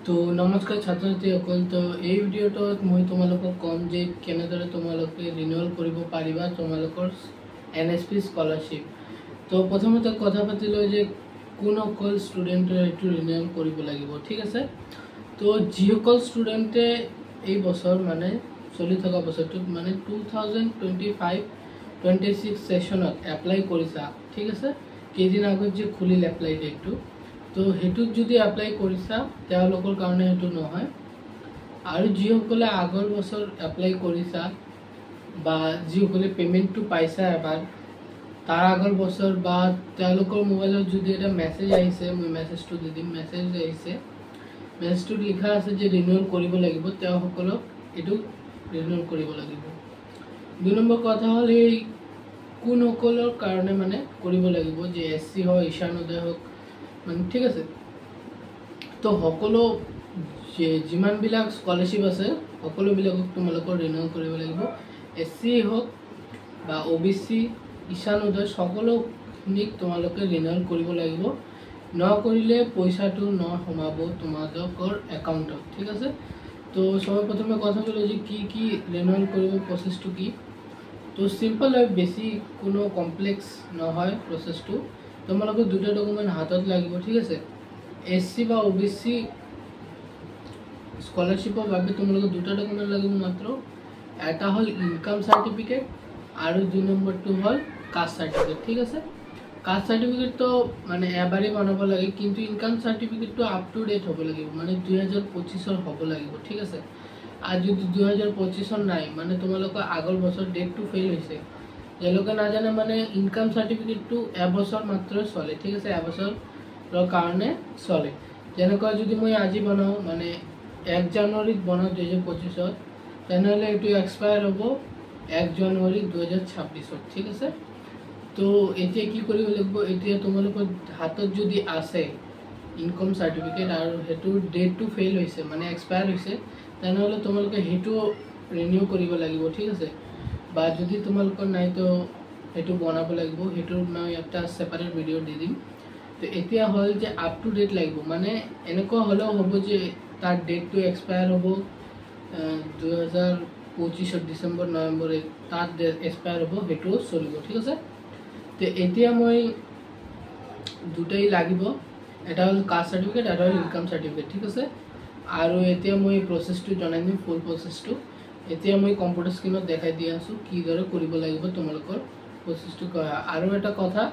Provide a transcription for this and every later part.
তো নমস্কাৰ ছাত্ৰ-ছাত্ৰীসকল। তো এই ভিডিঅ'টোত মই তোমালোকক ক'ম যে কেনেদৰে তোমালোকে ৰিনিউৱেল কৰিব পাৰিবা তোমালোকৰ NSP স্কলাৰশ্বিপ। তো প্ৰথমতে কথা পাতি লওঁ যে কোনসকল ষ্টুডেণ্টে এইটো ৰিনিউৱেল কৰিব লাগিব, ঠিক আছে। তো যিসকল ষ্টুডেণ্টে এই বছৰ মানে চলি থকা বছৰটোত মানে 2025-26 ছেশ্যনত এপ্লাই কৰিছা, ঠিক আছে। কেইদিন আগত যে খুলিল এপ্লাই ডেটটো, তো হেতুত যদি এপ্লাই কৰিছা তেওঁলোকৰ কাৰণে হেতু নহয়। আৰু যিসকলে আগৰ বছৰ এপ্লাই কৰিছা বা যিসকলে পেমেণ্টটো পাইছা এবাৰ তাৰ আগৰ বছৰ বা তেওঁলোকৰ মোবাইলত যদি এটা মেছেজ আহিছে, মই মেছেজটো দি দিম। মেছেজ আহিছে, মেছেজটোত লিখা আছে যে ৰিনিউৱেল কৰিব লাগিব, তেওঁসকলক এইটো ৰিনিউৱেল কৰিব লাগিব। 2 নম্বৰ কথা হ'ল এই কোনসকলৰ কাৰণে মানে কৰিব লাগিব, যে SC হওক, ঈশান উদয় হওক, মানে ঠিক আছে। তো সকলো যিমানবিলাক স্কলাৰশ্বিপ আছে সকলোবিলাকক তোমালোকৰ ৰিনিউৱেল কৰিব লাগিব। SC হওক বা OBC, ঈশান উদয় সকলোখিনিক তোমালোকে ৰিনিউৱেল কৰিব লাগিব। নকৰিলে পইচাটো সোমাব তোমালোকৰ একাউণ্টত, ঠিক আছে। তো সবে প্ৰথমে কথা ক'লো যে কি ৰিনিউৱেল কৰিব প্ৰচেছটো কি। তো চিম্পল হয়, বেছি কোনো কমপ্লেক্স নহয় প্ৰচেছটো। তোমালোকৰ দুটা ডকুমেণ্ট হাতত লাগিব, ঠিক আছে। SC বা OBC স্কলাৰশ্বিপৰ বাবে তোমালোকৰ দুটা ডকুমেণ্ট লাগিব মাত্ৰ। এটা হ'ল ইনকাম চাৰ্টিফিকেট আৰু 2 নম্বৰটো হ'ল কাষ্ট চাৰ্টিফিকেট, ঠিক আছে। কাষ্ট চাৰ্টিফিকেটটো মানে এবাৰেই বনাব লাগে, কিন্তু ইনকাম চাৰ্টিফিকেটটো আপ টু ডেট হ'ব লাগিব, মানে 2025 হ'ব লাগিব, ঠিক আছে। আৰু যদি 2025 নাই, মানে তোমালোকৰ আগৰ বছৰ ডেটটো ফেইল হৈছে। তেওঁলোকে নাজানে মানে ইনকাম চাৰ্টিফিকেটটো এবছৰ মাত্ৰ চলে, ঠিক আছে। এবছৰৰ কাৰণে চলে। যেনেকুৱা যদি মই আজি বনাওঁ, মানে 1 জানুৱাৰীত বনাওঁ 2025, তেনেহ'লে এইটো এক্সপায়াৰ হ'ব 1 জানুৱাৰী 2026, ঠিক আছে। তো এতিয়া কি কৰিব লাগিব, এতিয়া তোমালোকৰ হাতত যদি আছে ইনকাম চাৰ্টিফিকেট আৰু সেইটোৰ ডেটটো ফেইল হৈছে, মানে এক্সপায়াৰ হৈছে, তেনেহ'লে তোমালোকে সেইটো ৰিনিউ কৰিব লাগিব, ঠিক আছে। বা যদি তোমালোকৰ নাই তো সেইটো বনাব লাগিব, সেইটোৰ মই এটা ছেপাৰেট ভিডিঅ' দি দিম। তো এতিয়া হ'ল যে আপ টু ডেট লাগিব, মানে এনেকুৱা হ'লেও হ'ব যে তাৰ ডেটটো এক্সপায়াৰ হ'ব 2025 ডিচেম্বৰ নৱেম্বৰ তাত এক্সপায়াৰ হ'ব, সেইটোও চলিব, ঠিক আছে। তো এতিয়া মই দুটাই লাগিব, এটা হ'ল কাষ্ট চাৰ্টিফিকেট, এটা হ'ল ইনকাম চাৰ্টিফিকেট, ঠিক আছে। আৰু এতিয়া মই প্ৰচেছটো জনাই দিম, ফুল প্ৰচেছটো। এতিয়া মই কম্পিউটাৰ স্ক্ৰীণত দেখাই দি আছোঁ কিদৰে কৰিব লাগিব তোমালোকৰ প্ৰচেছটো কৰা। আৰু এটা কথা,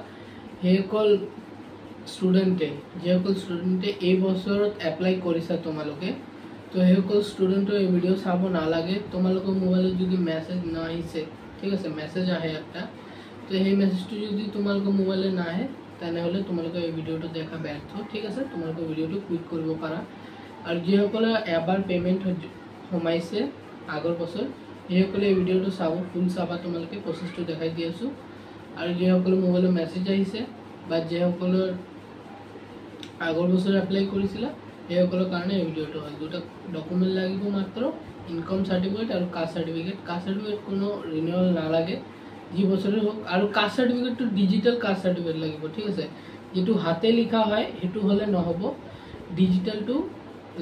যিসকল ষ্টুডেণ্টে এই বছৰত এপ্লাই কৰিছা তোমালোকে, তো সেইসকল ষ্টুডেণ্টে এই ভিডিঅ' চাব নালাগে। তোমালোকৰ মোবাইলত যদি মেছেজ নাহিছে, ঠিক আছে, মেছেজ আহে একটা, তো সেই মেছেজটো যদি তোমালোকৰ মোবাইলত নাহে তেনেহ'লে তোমালোকে এই ভিডিঅ'টো দেখা ব্যৰ্থ, ঠিক আছে। তোমালোকে ভিডিঅ'টো কুইট কৰিব পাৰা। আৰু যিসকলে এবাৰ পে'মেণ্ট সোমাইছে আগৰ বছৰ, সেইসকলে এই ভিডিঅ'টো চাব, ফুল চাবা, তোমালোকে প্ৰচেছটো দেখাই দি আছোঁ। আৰু যিসকলে মোবাইলত মেছেজ আহিছে বা যিসকলৰ আগৰ বছৰ এপ্লাই কৰিছিলা, সেইসকলৰ কাৰণে এই ভিডিঅ'টো হয়। দুটা ডকুমেণ্ট লাগিব মাত্ৰ, ইনকাম চাৰ্টিফিকেট আৰু কাষ্ট চাৰ্টিফিকেট। কাষ্ট চাৰ্টিফিকেট কোনো ৰিনিউৱেল নালাগে, যি বছৰে হওক। আৰু কাষ্ট চাৰ্টিফিকেটটো ডিজিটেল কাষ্ট চাৰ্টিফিকেট লাগিব, ঠিক আছে। যিটো হাতে লিখা হয় সেইটো হ'লে নহ'ব, ডিজিটেলটো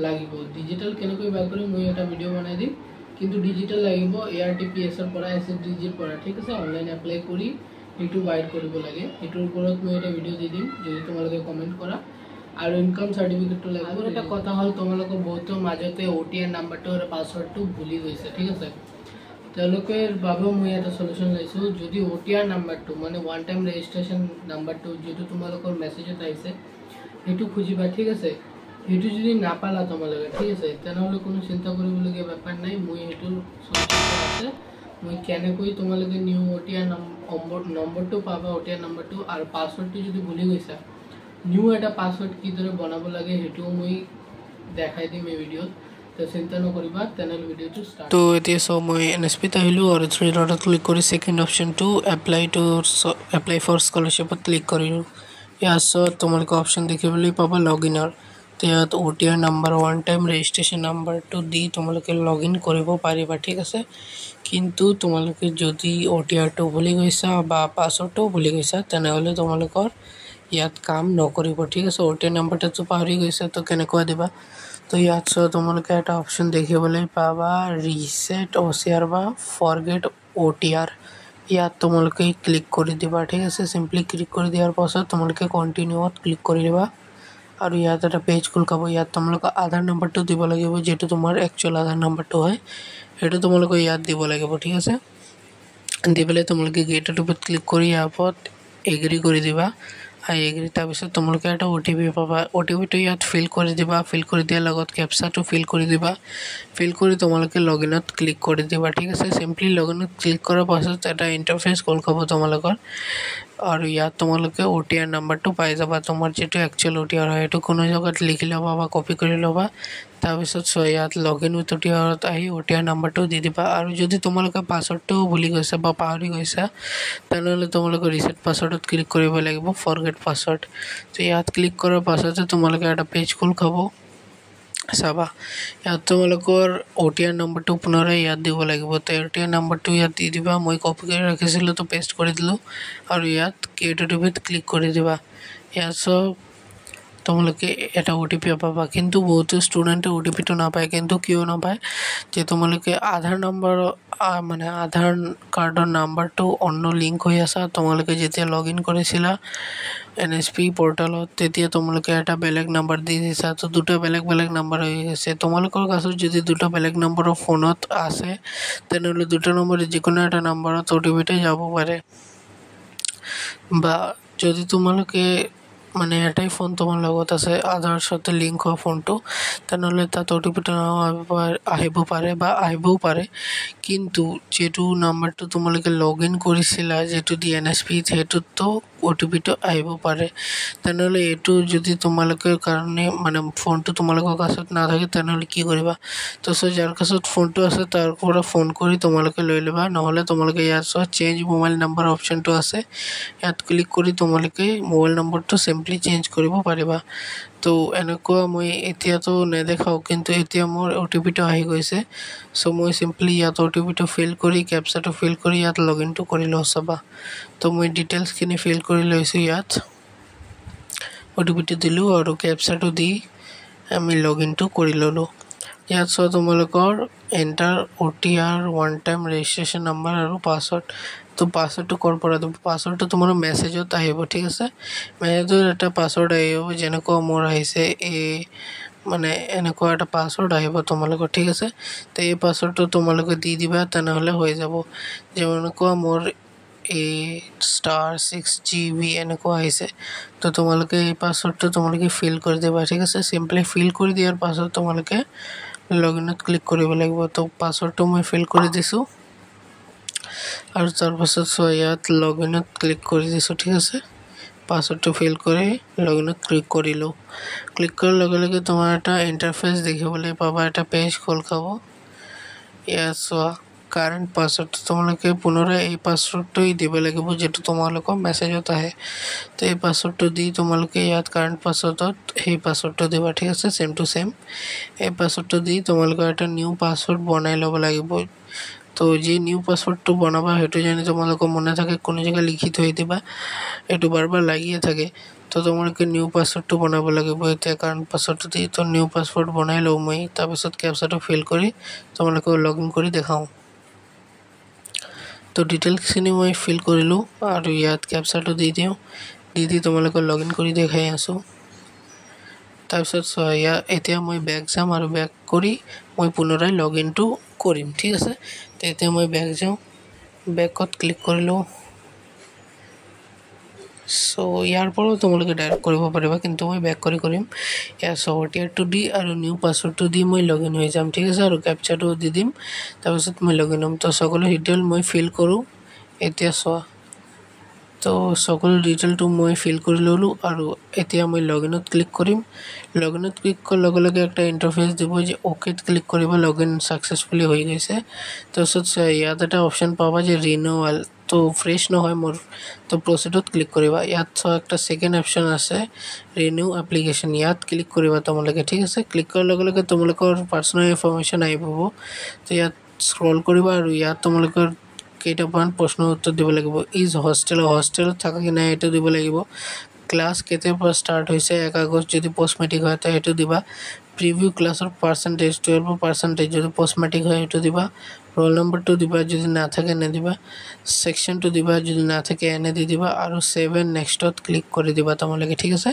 লাগিব। ডিজিটেল কেনেকৈ বাই কৰি মই এটা ভিডিঅ' বনাই দিম, কিন্তু ডিজিটেল লাগিব ARTPS-ৰ পৰা, SSDG-ৰ পৰা, ঠিক আছে। অনলাইন এপ্লাই কৰি সেইটো বাইট কৰিব লাগে, সেইটোৰ ওপৰত মই এটা ভিডিঅ' দি দিম যদি তোমালোকে কমেণ্ট কৰা। আৰু ইনকাম চাৰ্টিফিকেটটো লাগিব। আৰু এটা কথা হ'ল, তোমালোকৰ বহুতৰ মাজতে OTR নাম্বাৰটো আৰু পাছৱৰ্ডটো ভুলি গৈছে, ঠিক আছে। তেওঁলোকৰ বাবেও মই এটা চলিউশ্যন লৈছোঁ। যদি OTR নাম্বাৰটো মানে ওৱান টাইম ৰেজিষ্ট্ৰেশ্যন নাম্বাৰটো যিটো তোমালোকৰ মেছেজত আহিছে সেইটো খুজিবা, ঠিক আছে। সেইটো যদি নাপালা তোমালোকে, ঠিক আছে, তেনেহ'লে কোনো চিন্তা কৰিবলগীয়া বেপাৰ নাই। মই সেইটোৰ চলিউশ্যনটো আছে, মই কেনেকৈ তোমালোকে নিউ OTR নম্বৰটো পাবা, OTR নম্বৰটো। আৰু পাছৱৰ্ডটো যদি ভুলি গৈছা, নিউ এটা পাছৱৰ্ড কিদৰে বনাব লাগে সেইটোও মই দেখাই দিম এই ভিডিঅ'ত। তো চিন্তা নকৰিবা, তেনেহ'লে ভিডিঅ'টো ষ্টাৰ্ট। তো এতিয়া চাওঁ, মই NSPত আহিলোঁ আৰু 3 ডটত ক্লিক কৰি ছেকেণ্ড অপশ্যনটো এপ্লাই ফৰ স্কলাৰশ্বিপত ক্লিক কৰিলোঁ। ইয়াৰ পিছত তোমালোকে অপশ্যন দেখিবলৈ পাবা লগইনৰ। ইয়াত OTR number, one time registration নাম্বাৰটো দি তোমালোকে লগ ইন কৰিব পাৰিবা, ঠিক আছে। কিন্তু তোমালোকে যদি OTRটো ভুলি গৈছা বা পাছৱৰ্ডটো ভুলি গৈছা, তেনেহ'লে তোমালোকৰ ইয়াত কাম নকৰিব, ঠিক আছে। OTR নাম্বাৰটো পাহৰি গৈছা, তো কেনেকুৱা দিবা। তো ইয়াত তোমালোকে এটা অপশ্যন দেখিবলৈ পাবা ৰিছেট OCR বা ফৰগেট OTR ইয়াত তোমালোকে ক্লিক কৰি দিবা ঠিক আছে সিম্পলি ক্লিক কৰি দিয়াৰ পাছত তোমালোকে কন্টিনিউত ক্লিক কৰি দিবা আৰু ইয়াত এটা পেজ খোল খাব ইয়াত তোমালোকে আধাৰ নম্বৰটো দিব লাগিব যেটো তোমাৰ একচুয়াল আধাৰ নম্বৰটো হয় হেতু তোমালোকে ইয়াত দিব লাগিব ঠিক আছে দিবলে তোমালোকে গেটৰ ওপৰত ক্লিক কৰি ইয়াত এগ্ৰি কৰি দিবা আই এগ্ৰি তাৰপিছত তোমালোকে এটা OTP পাবা OTP টো ইয়াত ফিল কৰি দিবা ফিল কৰি দিয়াৰ লগত ক্যাপচাটো ফিল কৰি দিবা ফিল কৰি তোমালোকে লগইনত ক্লিক কৰি দিবা ঠিক আছে সিম্পলি লগইনত ক্লিক কৰাৰ পাছত এটা ইন্টাৰফেস খোল খাব তোমালোকৰ আৰু ইয়াত তোমালোকে OTR নাম্বাৰটো পাই যাবা তোমাৰ যেটো একচুয়াল OTR হয় এটো কোনো জায়গাত লিখি লবা বা কপি কৰি লবা তাৰপিছত ইয়াত লগইন উইথ OTR আহি OTR নাম্বাৰটো দি দিবা আৰু যদি তোমালোকে পাছৱৰ্ডটো ভুলি গৈছা বা পাহৰি গৈছা তেনেহলে তোমালোকে ৰিছেট পাছৱৰ্ডত ক্লিক কৰিব লাগিব ফৰগেট পাছৱৰ্ড তো ইয়াত ক্লিক কৰাৰ পাছতে তোমালোকে এটা পেজ খোল খাব চাবা ইয়াত তোমালোকৰ OTR নম্বৰটো পুনৰাই ইয়াত দিব লাগিব তো OTR নম্বৰটো ইয়াত দি দিবা মই কপি কৰি ৰাখিছিলো তো পেষ্ট কৰি দিলো আৰু ইয়াত কেটটিভিত ক্লিক কৰি দিবা ইয়াত তোমালোকে এটা OTP পাবা কিন্তু বহুত ষ্টুডেন্টে OTP টো নাপায় কিন্তু কিয় নাপায় যে তোমালোকে আধাৰ নম্বৰ মানে আধাৰ কাৰ্ডৰ নাম্বাৰটো অন্য লিংক হৈ আছে তোমালোকে যেতিয়া লগইন কৰিছিলা NSP পোৰ্টালত তেতিয়া তোমালোকে এটা বেলেগ নাম্বাৰ দি দিছা তো দুটা বেলেগ নাম্বাৰ হৈ আছে তোমালোকৰ কাছত যদি দুটা বেলেগ নম্বৰৰ ফোনত আছে তেনেহলে দুটা নম্বৰ যিকোনো এটা নম্বৰত OTP টো যাব পাৰে বা যদি তোমালোকে মানে এটাই ফোন তোমাৰ লগত আছে আধাৰ সাথে লিংক হোৱা ফোনটো তেনেহলে তাত OTP টো আহিব পাৰে বা আহিবও পাৰে কিন্তু যেটো নাম্বাৰটো তোমালোকে লগইন কৰিছিলা যেটো DNSP হেতুটো OTP টো আহিব পাৰে তেনেহলে এটো যদি তোমালোকৰ কাৰণে মানে ফোনটো তোমালোকৰ কাছত না থাকে তেনেহলে কি কৰিবা তো যাৰ কাছত ফোনটো আছে তাৰ পৰা ফোন কৰি তোমালোকে লৈ লবা নহলে তোমালোকে ইয়াত চেঞ্জ মোবাইল নম্বৰ অপচনটো আছে ইয়াত ক্লিক কৰি তোমালোকে মোবাইল নম্বৰটো সিম্পলি চেঞ্জ কৰিব পাৰিবা তো এনেকুৱা মই এতিয়াতো নেদেখাও কিন্তু এতিয়া মোৰ OTP টো আহি গৈছে সো মই সিম্পলি ইয়াত OTP টো ফিল কৰি ক্যাপচাটো ফিল কৰি ইয়াত লগইনটো কৰি লও সবা তো মই ডিটেইলছ খিনি ফিল কৰি লৈছো ইয়াত OTP টো দিলো আৰু ক্যাপচাটো দি আমি লগইনটো কৰি ললো ইয়াত তোমালোকৰ enter OTR one time registration number আৰু পাছৱৰ্ড তো পাছৱৰ্ডটো কৰ পৰা দিব পাছৱৰ্ডটো তোমাৰ মেছেজত আহিব ঠিক আছে মেছেজত এটা পাছৱৰ্ড আহিব যেনেকৈ মোৰ আহিছে মানে এনেকুৱা এটা পাছৱৰ্ড আহিব তোমালোকৰ ঠিক আছে তো এই পাছৱৰ্ডটো তোমালোকে দি দিবা তেনেহলে হৈ যাব যেনেকৈ মোৰ *6GB এনেকুৱা আহিছে তো তোমালোকে এই পাছৱৰ্ডটো তোমালোকে ফিল কৰি দিবা ঠিক আছে সিম্পলি ফিল কৰি দিয়াৰ পাছত তোমালোকে লগইনত ক্লিক কৰিব লাগিব তো পাছৱৰ্ডটো মই ফিল কৰি দিছো আৰু তাৰ পাছত ইয়াত লগইনত ক্লিক কৰি দিছো ঠিক আছে পাছৱৰ্ডটো ফিল কৰি লগইনত ক্লিক কৰিলো ক্লিক কৰাৰ লগে লগে তোমাৰ এটা ইন্টাৰফেস দেখিবলৈ পাবা এটা পেজ খোল খাব ইয়াত কাৰেন্ট পাসওয়াৰ্ড তোমালোকে পুনৰায় এই পাসওয়াৰ্ডটোই দিব লাগিব যেটো তোমালোকৰ মেছেজত আহে তো এই পাসওয়ার্ডটো দি তোমালোকে ইয়াত কারেন্ট পাসওয়ার্ডত এই পাসওয়ার্ডটো দিবা ঠিক আছে সেম টু সেম এই পাসওয়ার্ডটো দি তোমালোকে এটা নিউ পাসওয়ার্ড বনাই লব লাগিব তো যে নিউ পাসওয়ার্ডটো বনাবা হেতু জানি তোমালোকৰ মনে থাকে কোন জায়গা লিখি থৈ দিবা এটো বারবার লাগিয়ে থাকে তো তোমালোকে নিউ পাসওয়ার্ডটো বনাব লাগিব এতিয়া কারেন্ট পাসওয়ার্ডটো দি তো নিউ পাসওয়ার্ড বনাই লও মই তাৰ পিছত ক্যাপচাটো ফিল কৰি তোমালোকে লগইন কৰি দেখাও তো ডিটেইলছ খিনি মই ফিল কৰিলো আৰু ইয়াত ক্যাপচাটো দি দিও দি তোমালোকে লগইন কৰি দেখাই আছো তাৰপিছত এতিয়া মই বেক যাম আৰু বেক কৰি মই পুনৰাই লগইনটো কৰিম ঠিক আছে তেতিয়া মই বেক যাও বেকত ক্লিক কৰিলো সো ইয়াৰ পৰা তোমালোকে ডাইৰেক্ট কৰিব পাৰিবা কিন্তু মই বেক কৰিম ইয়াৰ OTR-টো দি আৰু নিউ পাসওয়াৰ্ডটো দি মই লগইন হৈ যাম ঠিক আছে আৰু ক্যাপচাটো দি দিম তাৰপিছত মই লগইন হ'ম তো সকলো ডিটেইল মই ফিল কৰো এতিয়া তো সকলো ডিটেইলটো মই ফিল কৰি ললো আৰু এতিয়া মই লগইনত ক্লিক কৰিম লগইনত ক্লিক কৰাৰ লগে লগে একটা ইন্টাৰফেস দিব যে ওকেত ক্লিক কৰিবা লগইন সাকসেসফুলি হৈ গৈছে তো ইয়াত এটা অপচন পাবা যে ৰিনিউয়াল তো ফ্ৰেশ নহয় মোৰ তো প্ৰসিডত ক্লিক কৰিবা ইয়াত একটা সেকেন্ড অপচন আছে ৰিনিউ এপ্লিকেশন ইয়াত ক্লিক কৰিবা তোমালোকে ঠিক আছে ক্লিক কৰাৰ লগে লগে তোমালোকৰ পাৰ্সোনাল ইনফৰমেশন আহিব তো ইয়াত স্ক্ৰল কৰিবা আৰু ইয়াত তোমালোকৰ কেইটামান প্ৰশ্ন উত্তৰ দিব লাগিব ইজ হোষ্টেল থাকা কি নাই এটো দিব লাগিব ক্লাস কেতিয়াৰ পৰা স্টাৰ্ট হৈছে 1 আগষ্ট যদি পোষ্ট মেট্ৰিক হয় তো এটো দিবা প্ৰিভিউ ক্লাছৰ পাৰ্চেণ্টেজ 12% যদি পোষ্ট মেট্ৰিক হয় সেইটো দিবা ৰোল নম্বৰটো দিবা যদি নাথাকে নেদিবা সেকশনটো দিবা যদি নাথাকে এনে দি দিবা আৰু 7 নেক্সটত ক্লিক কৰি দিবা তোমালোকে ঠিক আছে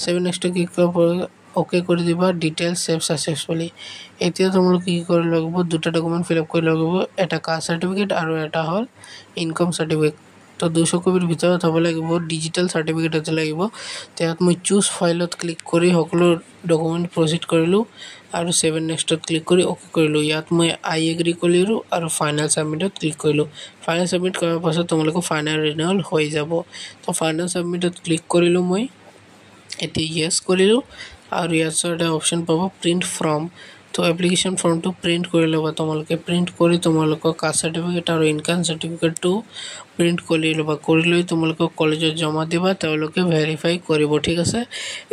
7 নেক্সটত ক্লিক কৰি ওকে কৰি দিবা ডিটেইলছ সেভ সাকসেসফুলি এতিয়া তোমালোকে কি কৰি লাগিব দুটা ডকুমেন্ট ফিল আপ কৰি লাগিব এটা কাষ্ট সাৰ্টিফিকেট আৰু এটা হল ইনকাম সাৰ্টিফিকেট তো 200 কপিৰ ভিতৰত হ'ব লাগিব ডিজিটেল সাৰ্টিফিকেট আছে লাগিব তেয়াত মই চুজ ফাইলত ক্লিক কৰি সকলো ডকুমেন্ট প্ৰসিড কৰিলো আৰু 7 নেক্সটত ক্লিক কৰি ওকে কৰিলো ইয়াত মই আই এগ্ৰি কৰিলো আৰু ফাইনাল সাবমিটত ক্লিক কৰিলো ফাইনাল সাবমিট কৰাৰ পাছত তোমালোকৰ ফাইনাল ৰিনিউল হৈ যাব তো ফাইনাল সাবমিটত ক্লিক কৰিলো মই এটি ইয়েস কৰিলো আৰু ইয়াৰ এটা অপচন পাব প্ৰিন্ট ফ্ৰম তো এপ্লিকেশন ফৰ্মটো প্ৰিন্ট কৰি লবা তোমালোকে প্ৰিন্ট কৰি তোমালোকৰ কাষ্ট সাৰ্টিফিকেট আৰু ইনকাম সাৰ্টিফিকেটটো প্ৰিন্ট কৰি লবা কৰি লৈ তোমালোকৰ কলেজত জমা দিবা তেওঁলোকে ভেৰিফাই কৰিব ঠিক আছে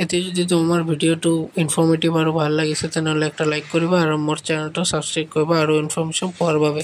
এতিয়া যদি তোমাৰ ভিডিওটো ইনফৰমেটিভ আৰু ভাল লাগিছে তেনহলে একটা লাইক কৰিবা আৰু মোৰ চেনেলটো সাবস্ক্ৰাইব কৰিবা আৰু ইনফৰমেশন পোৱাৰ বাবে